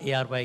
ARY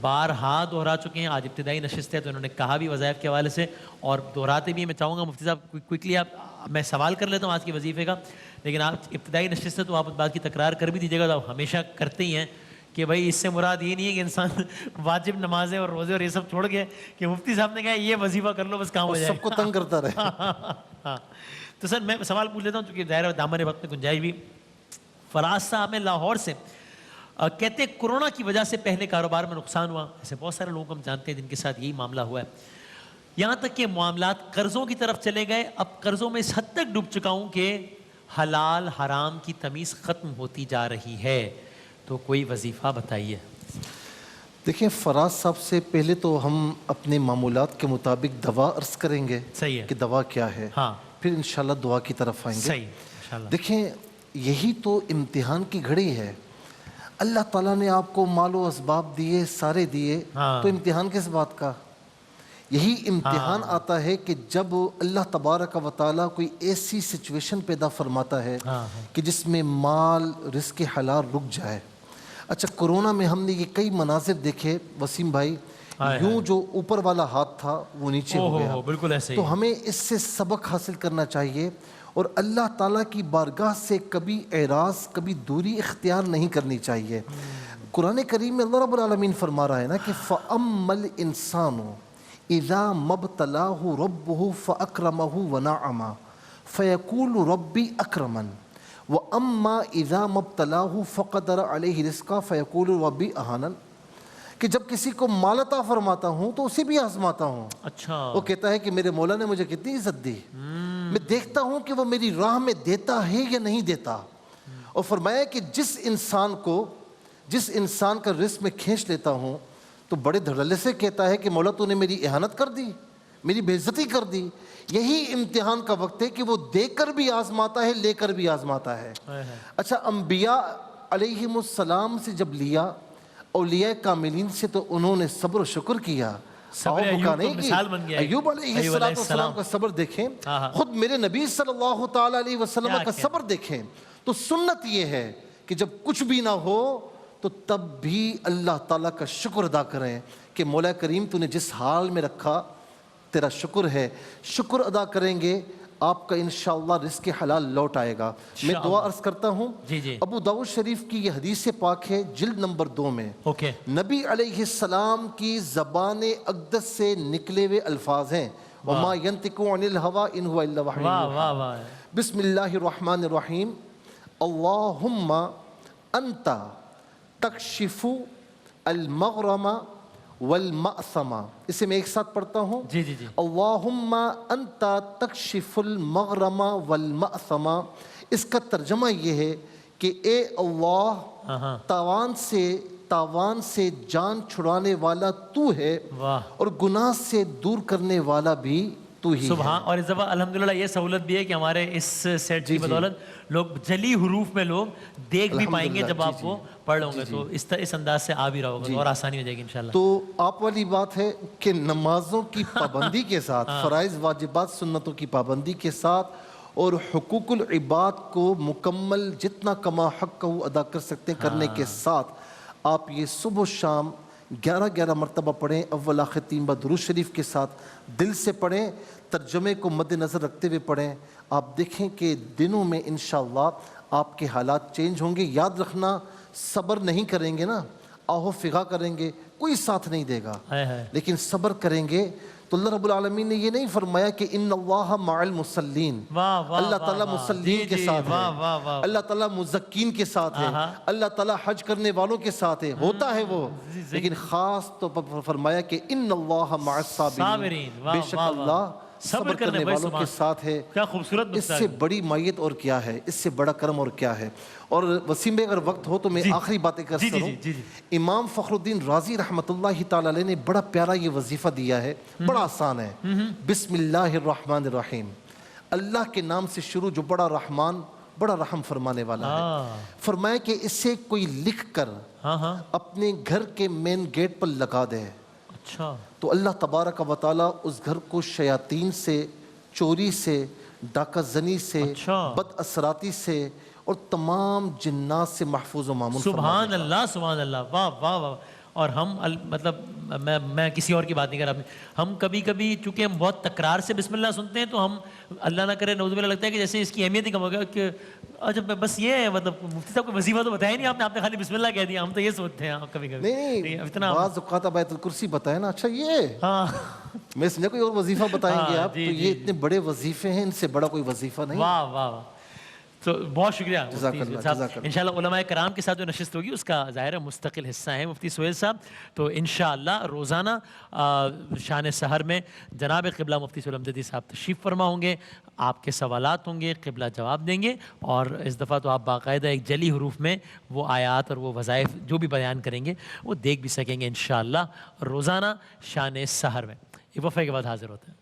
بارہا دہرا چکے ہیں. آج ابتدائی نشست ہے تو انہوں نے کہا بھی وظائف کے حوالے سے اور دہراتے بھی ہیں. میں چاہوں گا مفتی صاحب کوئکلی میں سوال کر لیتا ہوں آج کے وظیفے کا, لیکن آپ ابتدائی نشست ہے تو آپ اس بات کی تکرار کر بھی دیجیے گا. تو آپ ہمیشہ کرتے ہی ہیں کہ بھائی اس سے مراد یہ نہیں ہے کہ انسان واجب نمازیں اور روزے اور یہ سب چھوڑ گئے کہ مفتی صاحب نے کہا یہ وظیفہ کر لو بس کام ہو جائے, سب کو تنگ کرتا رہے. ہاں. تو سر میں سوال پوچھ لیتا ہوں چونکہ ظاہر دامن وقت میں گنجائش بھی. فراز صاحب میں لاہور سے کہتے ہیں کورونا کی وجہ سے پہلے کاروبار میں نقصان ہوا. ایسے بہت سارے لوگوں کو ہم جانتے ہیں جن کے ساتھ یہی معاملہ ہوا ہے. یہاں تک کہ معاملات قرضوں کی طرف چلے گئے. اب قرضوں میں اس حد تک ڈوب چکا ہوں کہ حلال حرام کی تمیز ختم ہوتی جا رہی ہے. تو کوئی وظیفہ بتائیے. دیکھیں فراز صاحب سے پہلے تو ہم اپنے معمولات کے مطابق دوا عرض کریں گے. صحیح ہے کہ دوا کیا ہے. ہاں پھر انشاءاللہ دعا کی طرف آئیں گے. صحیح انشاءاللہ. دیکھیں یہی تو امتحان کی گھڑی ہے. اللہ تعالیٰ نے آپ کو مال و اسباب دیے, سارے دیے, تو امتحان کس بات کا. یہی امتحان آتا ہے کہ جب اللہ تبارک و تعالیٰ کوئی ایسی سچویشن پیدا فرماتا ہے کہ جس میں مال رزق حلال رک جائے. اچھا کورونا میں ہم نے یہ کئی مناظر دیکھے وسیم بھائی, یوں جو اوپر والا ہاتھ تھا وہ نیچے ہو گیا. بالکل ایسے ہی. تو ہمیں اس سے سبق حاصل کرنا چاہیے اور اللہ تعالیٰ کی بارگاہ سے کبھی اعراض, کبھی دوری اختیار نہیں کرنی چاہیے. قرآن کریم میں اللہ رب العالمین فرما رہا ہے نا کہ فَأَمَّا الْإِنسَانُ إِذَا مَبْتَلَاهُ رَبُّهُ فَأَكْرَمَهُ وَنَعَمَهُ فَيَقُولُ رَبِّي أَكْرَمَنِ وَأَمَّا إِذَا مَبْتَلَاهُ فَقَدَرَ عَلَيْهِ رِزْقَهُ فَيَقُولُ رَبِّي أَهَانَنِ. کہ جب کسی کو مال عطا فرماتا ہوں تو اسے بھی آزماتا ہوں. اچھا وہ کہتا ہے کہ میرے مولا نے مجھے کتنی عزت دی, میں دیکھتا ہوں کہ وہ میری راہ میں دیتا ہے یا نہیں دیتا. اور فرمایا کہ جس انسان کا رزق میں کھینچ لیتا ہوں تو بڑے دھڑلے سے کہتا ہے کہ مولا تو نے میری اہانت کر دی, میری بے عزتی کر دی. یہی امتحان کا وقت ہے کہ وہ دے کر بھی آزماتا ہے, لے کر بھی آزماتا ہے. اچھا انبیاء علیہم السلام سے جب لیا, اولیاء کاملین سے تو انہوں نے صبر و شکر کیا. ایوب علیہ السلام کا صبر دیکھیں, خود میرے نبی صلی اللہ تعالی علیہ وسلم کا صبر دیکھیں. تو سنت یہ ہے کہ جب کچھ بھی نہ ہو تو تب بھی اللہ تعالیٰ کا شکر ادا کریں کہ مولا کریم تو نے جس حال میں رکھا تیرا شکر ہے. شکر ادا کریں گے آپ کا انشاءاللہ رزق حلال لوٹ آئے گا. میں دعا عرض کرتا ہوں. ابو داؤد شریف کی یہ حدیث پاک ہے جلد نمبر 2 میں. نبی علیہ السلام کی زبان اقدس سے نکلے ہوئے الفاظ ہیں وما ينطق عن الهوى ان هو الا وحی یوحی. بسم اللہ الرحمن الرحیم. اللہم انت تکشف المغرم والمأثم. اسے میں ایک ساتھ پڑھتا ہوں. اللہم انت تکشف المغرم والمأثم. اس کا ترجمہ یہ ہے کہ اے اللہ تاوان سے جان چھڑانے والا تو ہے اور گناہ سے دور کرنے والا بھی تو ہی. سبحان. اور اس دفعہ الحمدللہ یہ سہولت بھی ہے کہ ہمارے اس سیٹ کی بدولت لوگ جلی حروف میں لوگ دیکھ بھی پائیں گے جب آپ کو پڑھ لوں گے, تو اس انداز سے آ بھی رہا ہوگا اور آسانی ہو جائے گی انشاءاللہ. تو آپ والی بات ہے کہ نمازوں کی پابندی کے ساتھ, فرائض واجبات سنتوں کی پابندی کے ساتھ اور حقوق العباد کو مکمل جتنا کما حق کو ادا کر سکتے ہیں کرنے کے ساتھ آپ یہ صبح و شام 11 مرتبہ پڑھیں. اول آخر 3 بار درود شریف کے ساتھ دل سے پڑھیں, ترجمے کو مد نظر رکھتے ہوئے پڑھیں. آپ دیکھیں کہ دنوں میں انشاءاللہ آپ کے حالات چینج ہوں گے. یاد رکھنا صبر نہیں کریں گے نا, آہو فغا کریں گے, کوئی ساتھ نہیں دے گا, لیکن صبر کریں گے تو اللہ رب العالمین نے یہ نہیں فرمایا کہ ان اللہ مع المصلین. اللہ تعالیٰ مصلین کے ساتھ ہے, اللہ تعالیٰ مزکین کے ساتھ ہے, اللہ تعالیٰ حج کرنے والوں کے ساتھ ہے. ہوتا ہے وہ, لیکن خاص طور پر فرمایا کہ ان اللہ مع الصابرین. بے شک اللہ صبر کرنے والوں کے ساتھ ہے. کیا خوبصورت. اس سے بڑی مائیت اور کیا ہے, اس سے بڑا کرم اور کیا ہے. اور وسیم بھائی اگر وقت ہو تو میں آخری باتیں کر سکتا ہوں. امام فخر الدین رازی رحمۃ اللہ تعالی علیہ نے بڑا پیارا یہ وظیفہ دیا ہے, بڑا آسان ہے. بسم اللہ الرحمن الرحیم. اللہ کے نام سے شروع جو بڑا رحمان بڑا رحم فرمانے والا ہے. فرمایا کہ اسے کوئی لکھ کر اپنے گھر کے مین گیٹ پر لگا دے تو اللہ تبارک و تعالیٰ اس گھر کو شیاطین سے, چوری سے, ڈاکہ زنی سے, بد اثراتی سے اور تمام جنات سے محفوظ و معمون. سبحان اللہ سبحان اللہ. واہ واہ واہ. اور ہم مطلب میں کسی اور کی بات نہیں کر رہا، ہم کبھی کبھی چونکہ ہم بہت تکرار سے بسم اللہ سنتے ہیں تو ہم اللہ نہ کرے نعوذ باللہ لگتا ہے کہ جیسے اس کی اہمیت ہی کم ہو گیا کہ اچھا بس یہ ہے، مطلب مفتی صاحب کو وظیفہ تو بتایا نہیں آپ نے خالی بسم اللہ کہہ دیا. ہم تو یہ سوچتے ہیں کبھی کبھی نہیں اتنا بعض اوقات اب آیت الکرسی بتائے نا، اچھا یہ ہاں میں سمجھا کوئی اور وظیفہ بتائیں گے آپ، تو یہ اتنے بڑے وظیفے ہیں، ان سے بڑا کوئی وظیفہ نہیں. واہ واہ واہ. تو بہت شکریہ جزاک مفتی اللہ، صاحب. جزاک اللہ. انشاءاللہ علماء کرام کے ساتھ جو نشست ہوگی اس کا ظاہر ہے مستقل حصہ ہیں مفتی سہیل صاحب. تو انشاءاللہ روزانہ شان سحر میں جناب قبلہ مفتی سہیل امجدی صاحب تشریف فرما ہوں گے، آپ کے سوالات ہوں گے، قبلہ جواب دیں گے، اور اس دفعہ تو آپ باقاعدہ ایک جلی حروف میں وہ آیات اور وہ وظائف جو بھی بیان کریں گے وہ دیکھ بھی سکیں گے انشاءاللہ روزانہ شان سحر میں. ایک وقفے کے بعد حاضر ہوتے ہیں.